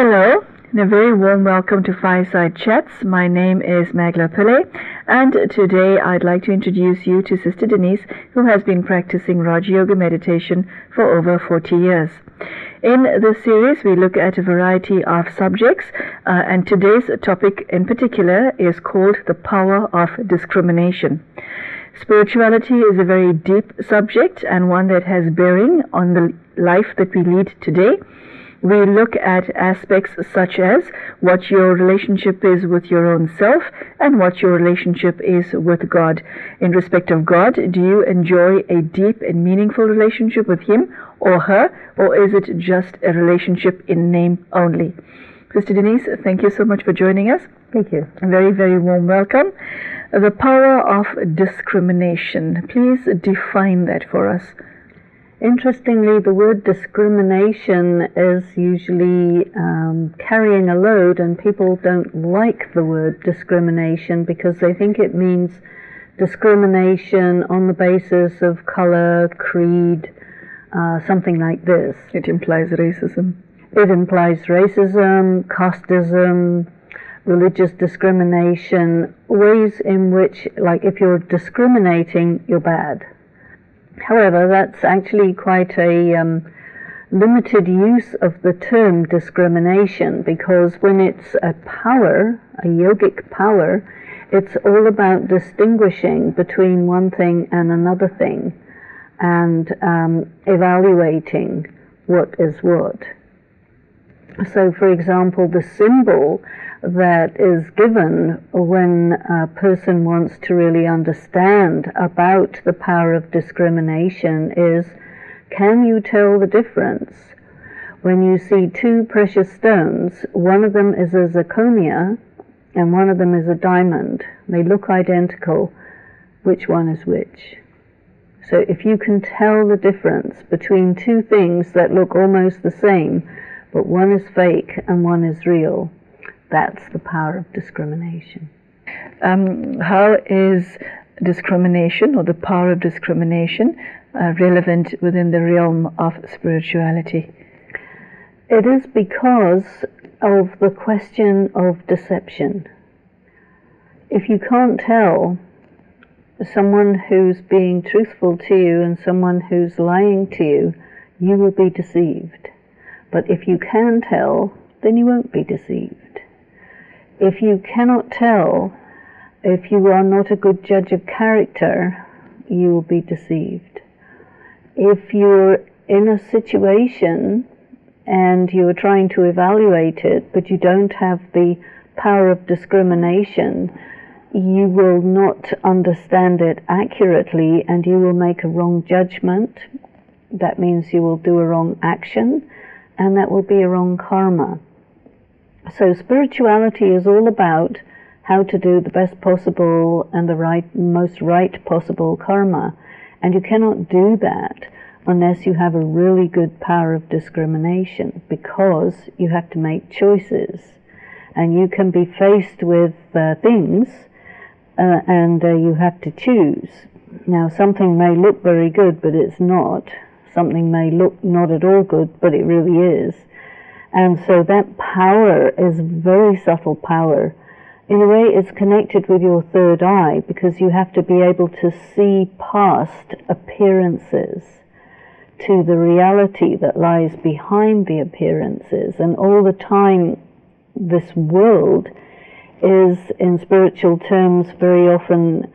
Hello, and a very warm welcome to Fireside Chats. My name is Magla Pillai, and today I'd like to introduce you to Sister Denise, who has been practicing Rajyoga Meditation for over 40 years. In this series, we look at a variety of subjects, and today's topic in particular is called the Power of Discrimination. Spirituality is a very deep subject and one that has bearing on the life that we lead today. We look at aspects such as what your relationship is with your own self and what your relationship is with God. In respect of God, do you enjoy a deep and meaningful relationship with Him or her, or is it just a relationship in name only? Sister Denise, thank you so much for joining us. Thank you. A very, very warm welcome. The power of discrimination. Please define that for us. Interestingly, the word discrimination is usually carrying a load, and people don't like the word discrimination because they think it means discrimination on the basis of color, creed, something like this. It implies racism. It implies racism, casteism, religious discrimination, ways in which, like, if you're discriminating, you're bad. However, that's actually quite a limited use of the term discrimination, because when it's a power, a yogic power, it's all about distinguishing between one thing and another thing and evaluating what is what. So, for example, the symbol that is given when a person wants to really understand about the power of discrimination is, can you tell the difference when you see two precious stones? One of them is a zirconia and one of them is a diamond. They look identical. Which one is which? So if you can tell the difference between two things that look almost the same, but one is fake and one is real, that's the power of discrimination. How is discrimination, or the power of discrimination, relevant within the realm of spirituality? It is because of the question of deception. If you can't tell someone who's being truthful to you and someone who's lying to you, you will be deceived. But if you can tell, then you won't be deceived. If you cannot tell, if you are not a good judge of character, you will be deceived. If you're in a situation and you're trying to evaluate it, but you don't have the power of discrimination, you will not understand it accurately and you will make a wrong judgment. That means you will do a wrong action, and that will be a wrong karma. So spirituality is all about how to do the best possible and the most right possible karma. And you cannot do that unless you have a really good power of discrimination, because you have to make choices. And you can be faced with things and you have to choose. Now, something may look very good, but it's not. Something may look not at all good, but it really is. And so that power is very subtle power. In a way, it's connected with your third eye, because you have to be able to see past appearances to the reality that lies behind the appearances. And all the time, this world is, in spiritual terms, very often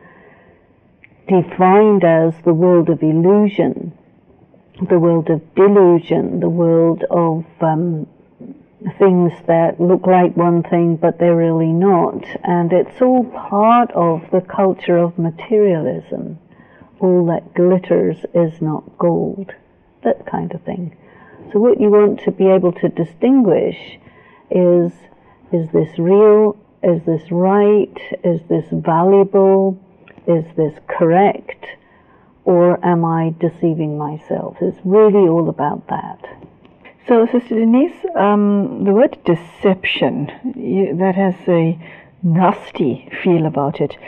defined as the world of illusion, the world of delusion, the world of things that look like one thing but they're really not. And it's all part of the culture of materialism. All that glitters is not gold, that kind of thing. So what you want to be able to distinguish is this real? Is this right? Is this valuable? Is this correct? Or am I deceiving myself? It's really all about that. So, Sister Denise, the word deception, that has a nasty feel about it.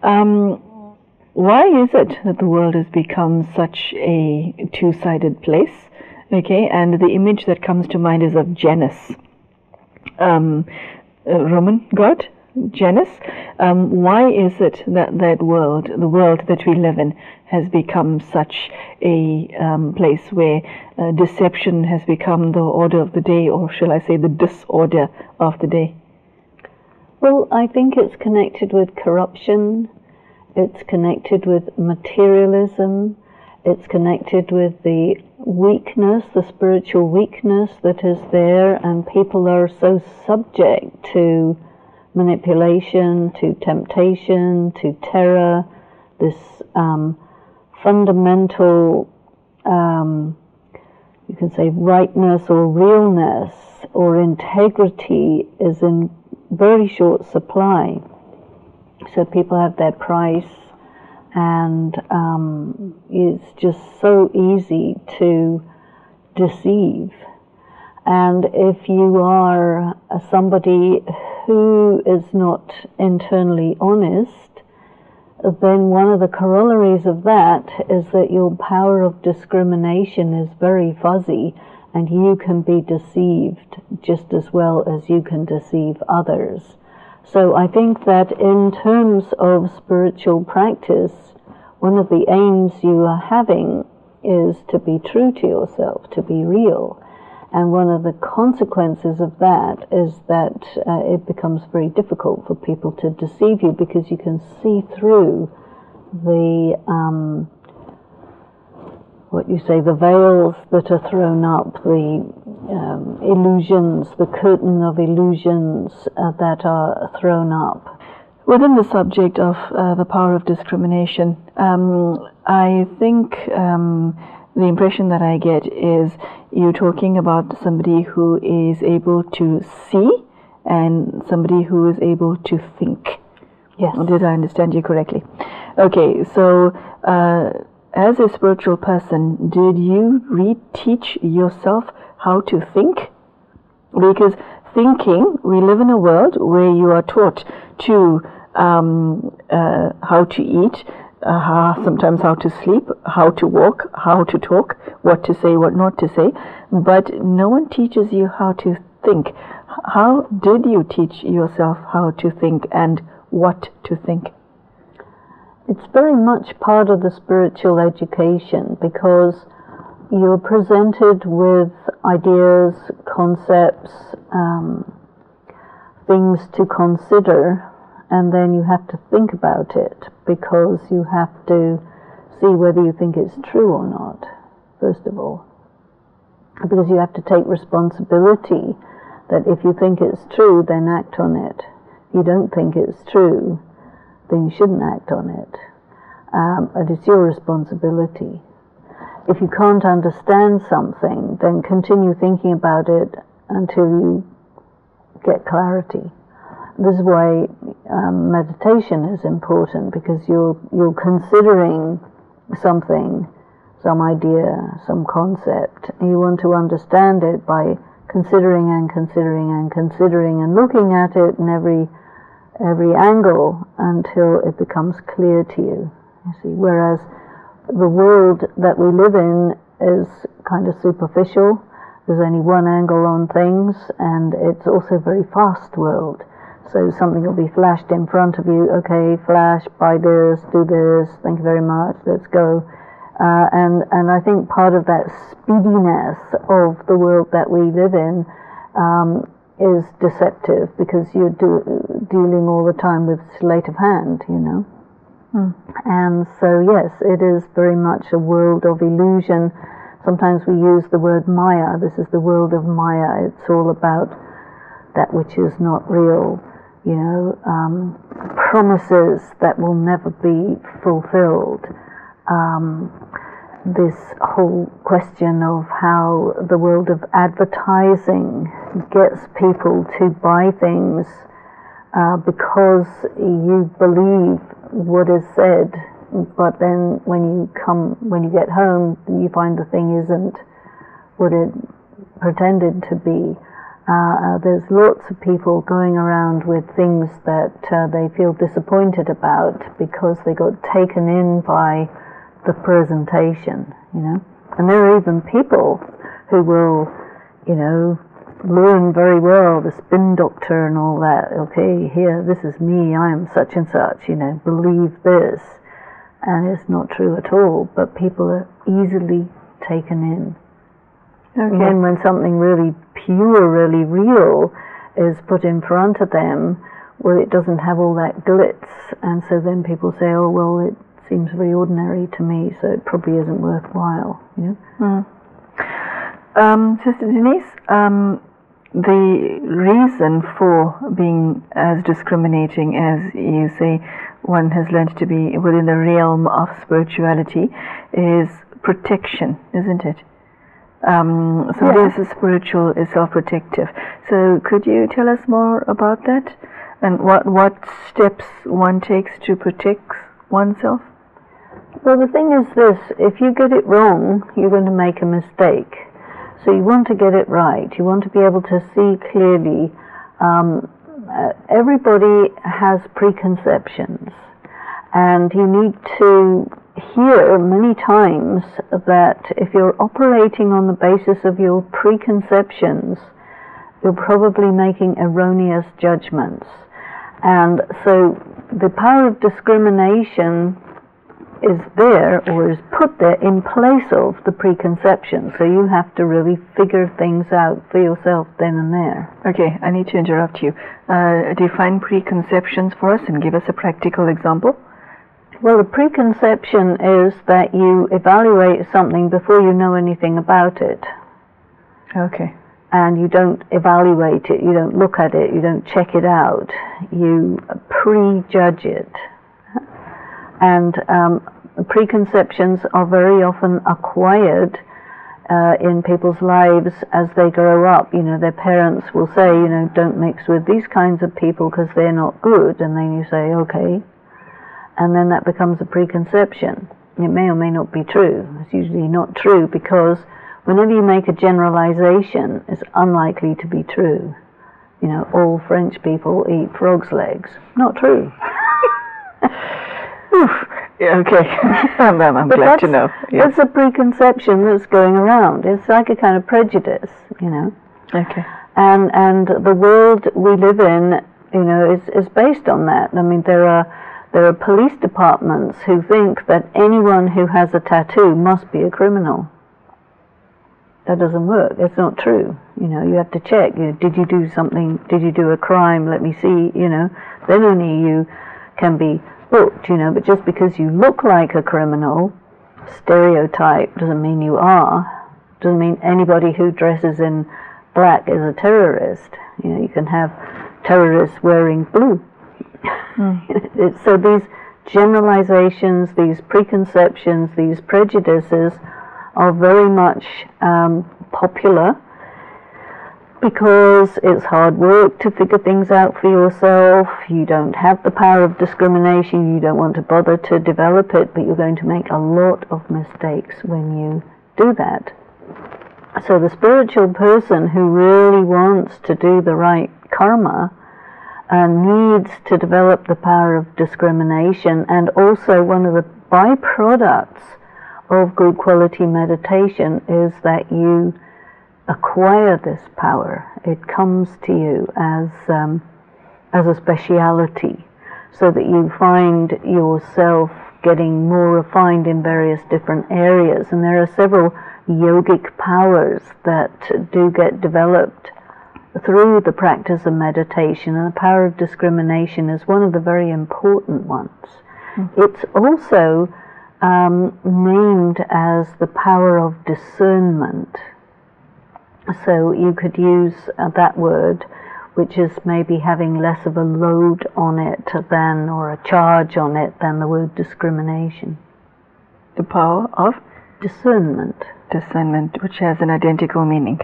Why is it that the world has become such a two-sided place? Okay, and the image that comes to mind is of Janus. Roman god, Janus. Why is it that the world that we live in, has become such a place where deception has become the order of the day, or shall I say the disorder of the day? Well, I think it's connected with corruption, it's connected with materialism, it's connected with the weakness, the spiritual weakness that is there, and people are so subject to manipulation, to temptation, to terror. This fundamental, you can say, rightness or realness or integrity is in very short supply. So people have their price, and it's just so easy to deceive. And if you are somebody who is not internally honest, then one of the corollaries of that is that your power of discrimination is very fuzzy, and you can be deceived just as well as you can deceive others. So I think that in terms of spiritual practice, one of the aims you are having is to be true to yourself, to be real. And one of the consequences of that is that it becomes very difficult for people to deceive you, because you can see through the the veils that are thrown up, the illusions, the curtain of illusions that are thrown up. Within the subject of the power of discrimination, I think the impression that I get is you're talking about somebody who is able to see and somebody who is able to think. Yes. Did I understand you correctly? Okay, so as a spiritual person, did you reteach yourself how to think? Because thinking, we live in a world where you are taught to how to eat, sometimes how to sleep, how to walk, how to talk, what to say, what not to say, but no one teaches you how to think. How did you teach yourself how to think and what to think? It's very much part of the spiritual education, because you're presented with ideas, concepts, things to consider, and then you have to think about it, because you have to see whether you think it's true or not, first of all. Because you have to take responsibility that if you think it's true, then act on it. If you don't think it's true, then you shouldn't act on it. And it's your responsibility. If you can't understand something, then continue thinking about it until you get clarity. This is why meditation is important, because you're considering something, some idea, some concept, and you want to understand it by considering and considering and considering and looking at it in every angle until it becomes clear to you. You see, whereas the world that we live in is kind of superficial. There's only one angle on things, and it's also a very fast world. So something will be flashed in front of you. Okay, flash, buy this, do this, thank you very much, let's go. And I think part of that speediness of the world that we live in is deceptive, because you're dealing all the time with sleight of hand, you know. And so yes, it is very much a world of illusion. Sometimes we use the word Maya. This is the world of Maya. It's all about that which is not real, you know, promises that will never be fulfilled. This whole question of how the world of advertising gets people to buy things because you believe what is said, but then when you get home, you find the thing isn't what it pretended to be. There's lots of people going around with things that they feel disappointed about because they got taken in by the presentation, you know. And there are even people who will, you know, learn very well, the spin doctor and all that. Okay, here, this is me, I am such and such, believe this. And it's not true at all, but people are easily taken in. Okay. And then when something really pure, really real is put in front of them, well, it doesn't have all that glitz, and so then people say, oh, well, it seems very ordinary to me, so it probably isn't worthwhile. Sister Denise, the reason for being as discriminating as you say one has learned to be within the realm of spirituality is protection, isn't it? This is spiritual, is self-protective. So could you tell us more about that? And what steps one takes to protect oneself? Well, the thing is this, if you get it wrong, you're going to make a mistake. So you want to get it right. You want to be able to see clearly. Everybody has preconceptions, and you need to hear many times that if you're operating on the basis of your preconceptions, you're probably making erroneous judgments. And so the power of discrimination is there, or is put there in place of the preconception. So you have to really figure things out for yourself then and there. Okay, I need to interrupt you. Define preconceptions for us and give us a practical example. Well, a preconception is that you evaluate something before you know anything about it. Okay. And you don't evaluate it, you don't look at it, you don't check it out. You prejudge it. And preconceptions are very often acquired in people's lives as they grow up. Their parents will say, don't mix with these kinds of people because they're not good. And then you say, okay. And then that becomes a preconception. It may or may not be true. It's usually not true because whenever you make a generalization, it's unlikely to be true. All French people eat frog's legs. Not true. Oof. Okay. I'm glad to know. Yes. That's a preconception that's going around. It's like a kind of prejudice, Okay. And the world we live in, is based on that. I mean, there are police departments who think that anyone who has a tattoo must be a criminal. That doesn't work. It's not true. You have to check. Did you do something? Did you do a crime? Let me see. Then only you can be booked. But just because you look like a criminal, stereotype, doesn't mean you are. Doesn't mean anybody who dresses in black is a terrorist. You can have terrorists wearing blue. So these generalizations, these preconceptions, these prejudices are very much popular because it's hard work to figure things out for yourself. You don't have the power of discrimination. You don't want to bother to develop it, but you're going to make a lot of mistakes when you do that. So the spiritual person who really wants to do the right karma needs to develop the power of discrimination, and also one of the byproducts of good quality meditation is that you acquire this power. It comes to you as a speciality, so that you find yourself getting more refined in various different areas. And there are several yogic powers that do get developed through the practice of meditation, and the power of discrimination is one of the very important ones. It's also named as the power of discernment. So you could use that word, which is maybe having less of a load on it than, or a charge on it, than the word discrimination. The power of discernment. Discernment, which has an identical meaning.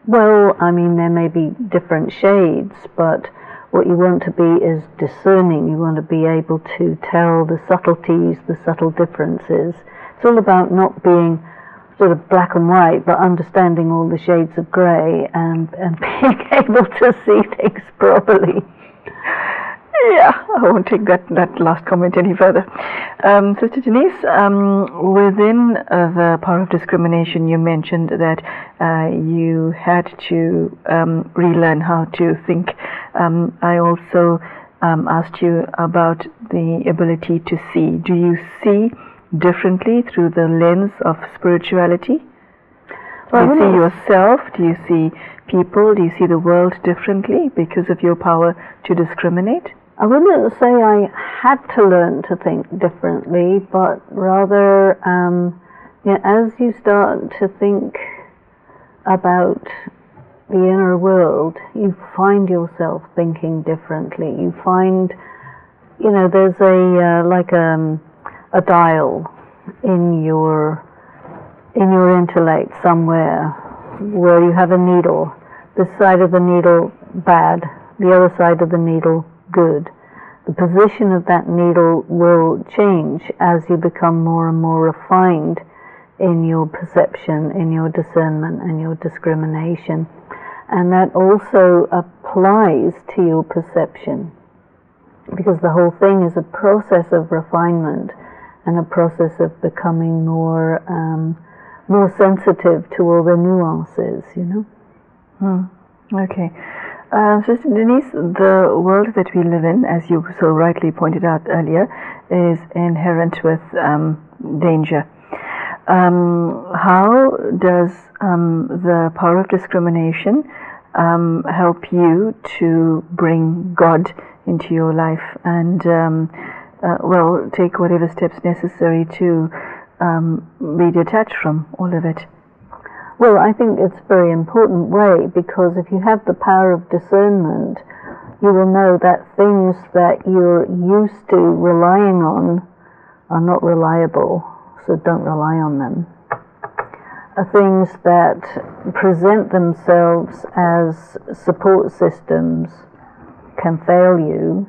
Well, I mean, there may be different shades, but what you want to be is discerning. You want to be able to tell the subtleties, the subtle differences. It's all about not being sort of black and white, but understanding all the shades of grey and being able to see things properly. Yeah, I won't take that last comment any further. Sister Denise, within the Power of Discrimination, you mentioned that you had to relearn how to think. I also asked you about the ability to see. Do you see differently through the lens of spirituality? Do you see yourself? Do you see people? Do you see the world differently because of your power to discriminate? I wouldn't say I had to learn to think differently, but rather, as you start to think about the inner world, you find yourself thinking differently. You find, there's a dial in your intellect somewhere where you have a needle. This side of the needle bad, the other side of the needle good. The position of that needle will change as you become more and more refined in your perception, in your discernment and your discrimination. And that also applies to your perception, because the whole thing is a process of refinement and a process of becoming more sensitive to all the nuances, Okay. Sister Denise, the world that we live in, as you so rightly pointed out earlier, is inherent with danger. How does the power of discrimination help you to bring God into your life and, take whatever steps necessary to be detached from all of it? Well, I think it's a very important way, because if you have the power of discernment, you will know that things that you're used to relying on are not reliable, so don't rely on them. Things that present themselves as support systems can fail you.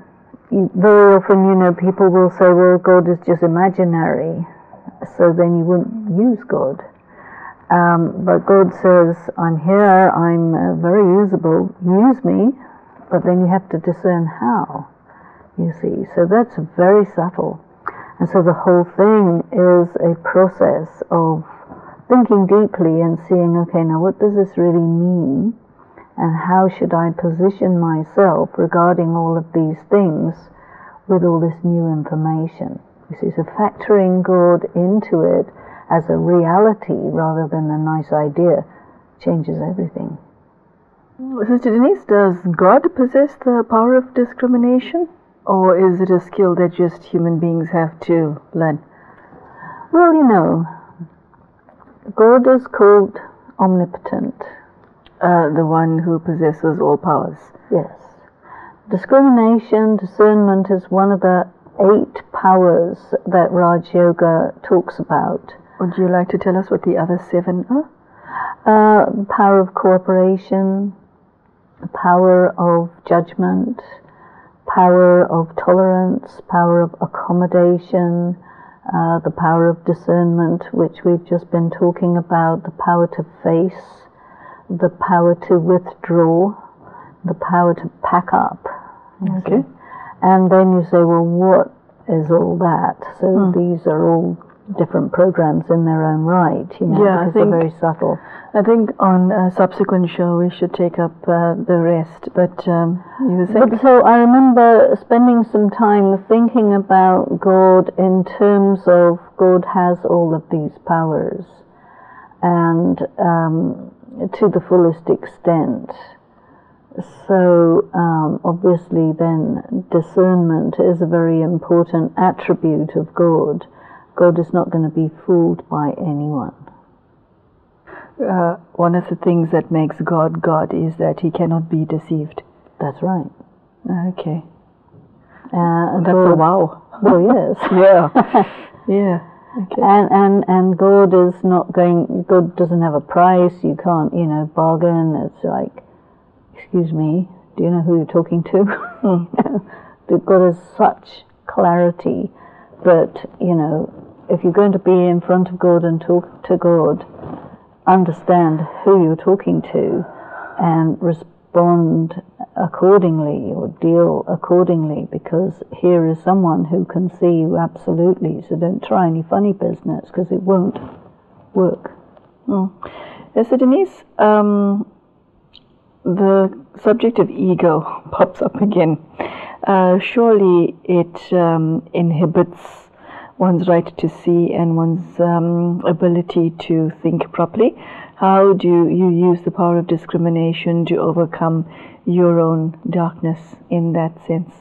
Very often, people will say, well, God is just imaginary, so then you wouldn't use God. But God says, I'm here, I'm very usable, use me, but then you have to discern how, you see. So that's very subtle. And so the whole thing is a process of thinking deeply and seeing, okay, now what does this really mean? And how should I position myself regarding all of these things with all this new information? You see, so factoring God into it as a reality rather than a nice idea changes everything. Sister Denise, does God possess the power of discrimination, or is it a skill that just human beings have to learn? Well, God is called omnipotent. The one who possesses all powers. Yes. Discrimination, discernment is one of the 8 powers that Rajyoga talks about. Would you like to tell us what the other 7 are? Power of cooperation, power of judgment, power of tolerance, power of accommodation, the power of discernment, which we've just been talking about, the power to face, the power to withdraw, the power to pack up. Okay. And then you say, well, what is all that? So these are all different programs in their own right, because they're very subtle. I think on a subsequent show we should take up the rest, but you were saying? So I remember spending some time thinking about God in terms of God has all of these powers, and to the fullest extent. So obviously then discernment is a very important attribute of God. God is not going to be fooled by anyone. One of the things that makes God God is that he cannot be deceived. That's right. Okay. That's a wow. Oh yes. Yeah. Yeah. Okay. And God is not going. God doesn't have a price. You can't, bargain. It's like, excuse me, do you know who you're talking to? God has such clarity, but if you're going to be in front of God and talk to God, understand who you're talking to and respond accordingly or deal accordingly, because here is someone who can see you absolutely, so don't try any funny business because it won't work. Yes, so Denise, the subject of ego pops up again. Surely it inhibits one's right to see and one's ability to think properly. How do you use the power of discrimination to overcome your own darkness in that sense?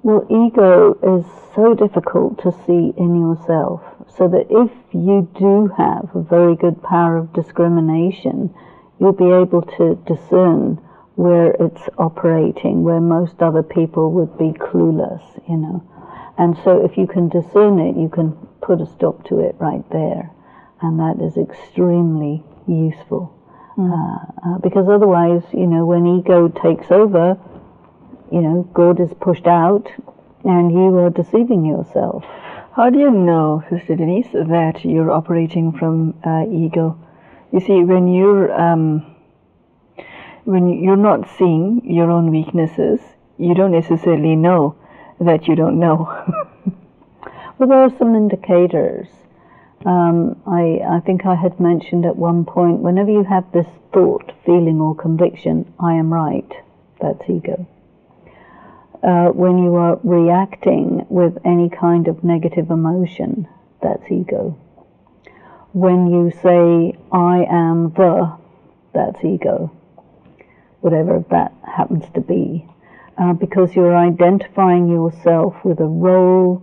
Well, ego is so difficult to see in yourself, so that if you do have a very good power of discrimination, you'll be able to discern where it's operating, where most other people would be clueless, you know. And so if you can discern it, you can put a stop to it right there. And that is extremely useful. Because otherwise, you know, when ego takes over, you know, God is pushed out and you are deceiving yourself. How do you know, Sister Denise, that you're operating from ego? You see, when you're not seeing your own weaknesses, you don't necessarily know that you don't know. Well, there are some indicators. I think I had mentioned at one point, whenever you have this thought, feeling or conviction, I am right, that's ego. When you are reacting with any kind of negative emotion, that's ego. When you say, I am that's ego, whatever that happens to be. Because you're identifying yourself with a role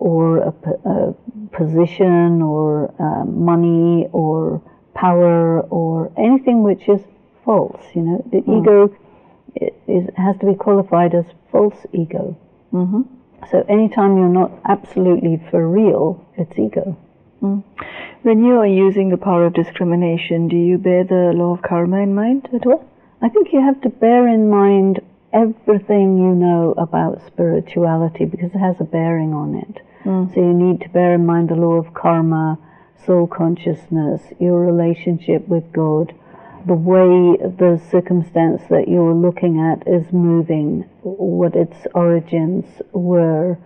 or a position or money or power or anything which is false. You know, the ego has to be qualified as false ego. So anytime you're not absolutely for real, it's ego. When you are using the power of discrimination, do you bear the law of karma in mind at all? I think you have to bear in mind everything you know about spirituality, because it has a bearing on it. So you need to bear in mind the law of karma, soul consciousness, your relationship with God, the way the circumstance that you're looking at is moving, what its origins were,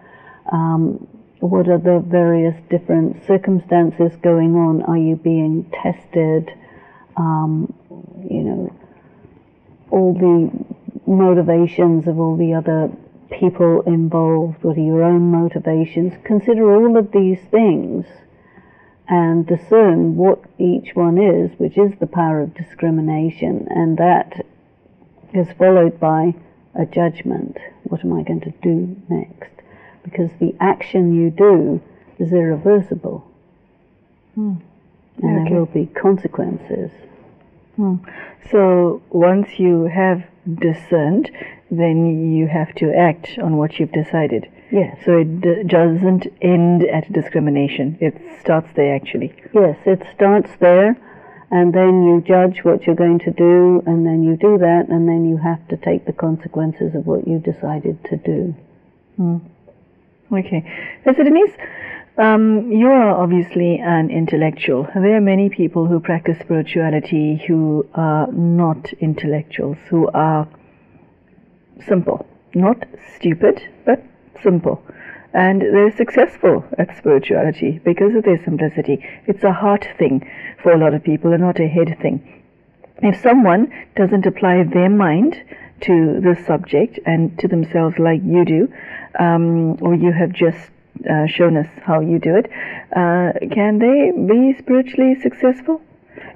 what are the various different circumstances going on. Are you being tested? You know, all the motivations of all the other people involved, what are your own motivations? Consider all of these things and discern what each one is, which is the power of discrimination, and that is followed by a judgment. What am I going to do next? Because the action you do is irreversible, and there will be consequences. So once you have discerned, then you have to act on what you've decided. Yes. So it doesn't end at discrimination. It starts there, actually. Yes, it starts there, and then you judge what you're going to do, and then you do that, and then you have to take the consequences of what you decided to do. Okay. So Denise, you are obviously an intellectual. There are many people who practice spirituality who are not intellectuals, who are simple. Not stupid, but simple. And they're successful at spirituality because of their simplicity. It's a heart thing for a lot of people and not a head thing. If someone doesn't apply their mind to the subject and to themselves like you do, or you have just shown us how you do it, can they be spiritually successful?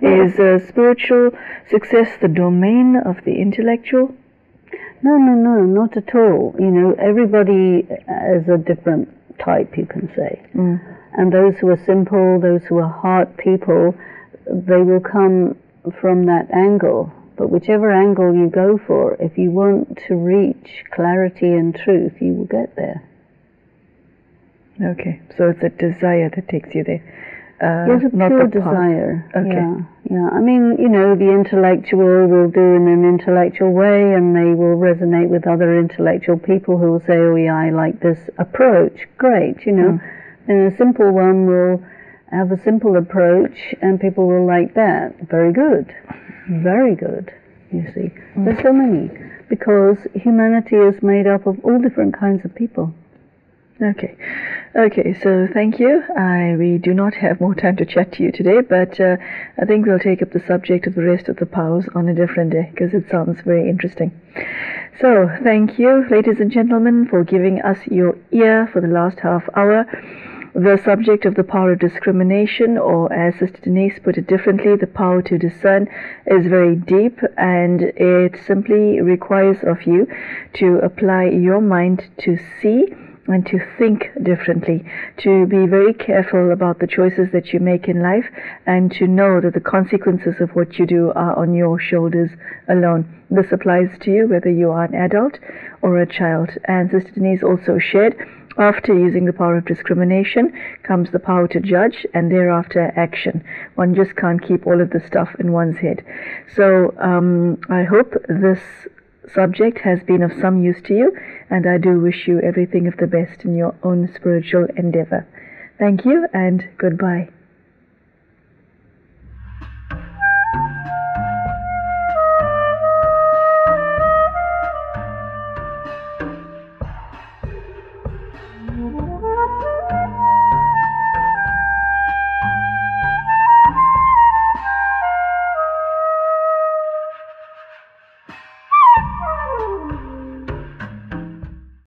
Is spiritual success the domain of the intellectual? No, not at all. You know, everybody is a different type, you can say. And those who are simple, those who are heart people, they will come from that angle. But whichever angle you go for, if you want to reach clarity and truth, you will get there. Okay, so it's a desire that takes you there. Yes, a pure desire. Okay. Yeah. I mean, you know, the intellectual will do in an intellectual way, and they will resonate with other intellectual people who will say, oh yeah, I like this approach. Great, you know. And a simple one will have a simple approach, and people will like that. Very good. Very good. you see. There's so many, because humanity is made up of all different kinds of people. Okay, so thank you. We do not have more time to chat to you today, but I think we'll take up the subject of the rest of the powers on a different day, because it sounds very interesting. So thank you, ladies and gentlemen, for giving us your ear for the last half hour. The subject of the power of discrimination, or as Sister Denise put it differently, the power to discern, is very deep, and it simply requires of you to apply your mind to see and to think differently, to be very careful about the choices that you make in life, and to know that the consequences of what you do are on your shoulders alone. This applies to you whether you are an adult or a child. And Sister Denise also shared, after using the power of discrimination comes the power to judge, and thereafter action. One just can't keep all of this stuff in one's head. So I hope this subject has been of some use to you, and I do wish you everything of the best in your own spiritual endeavor. Thank you and goodbye.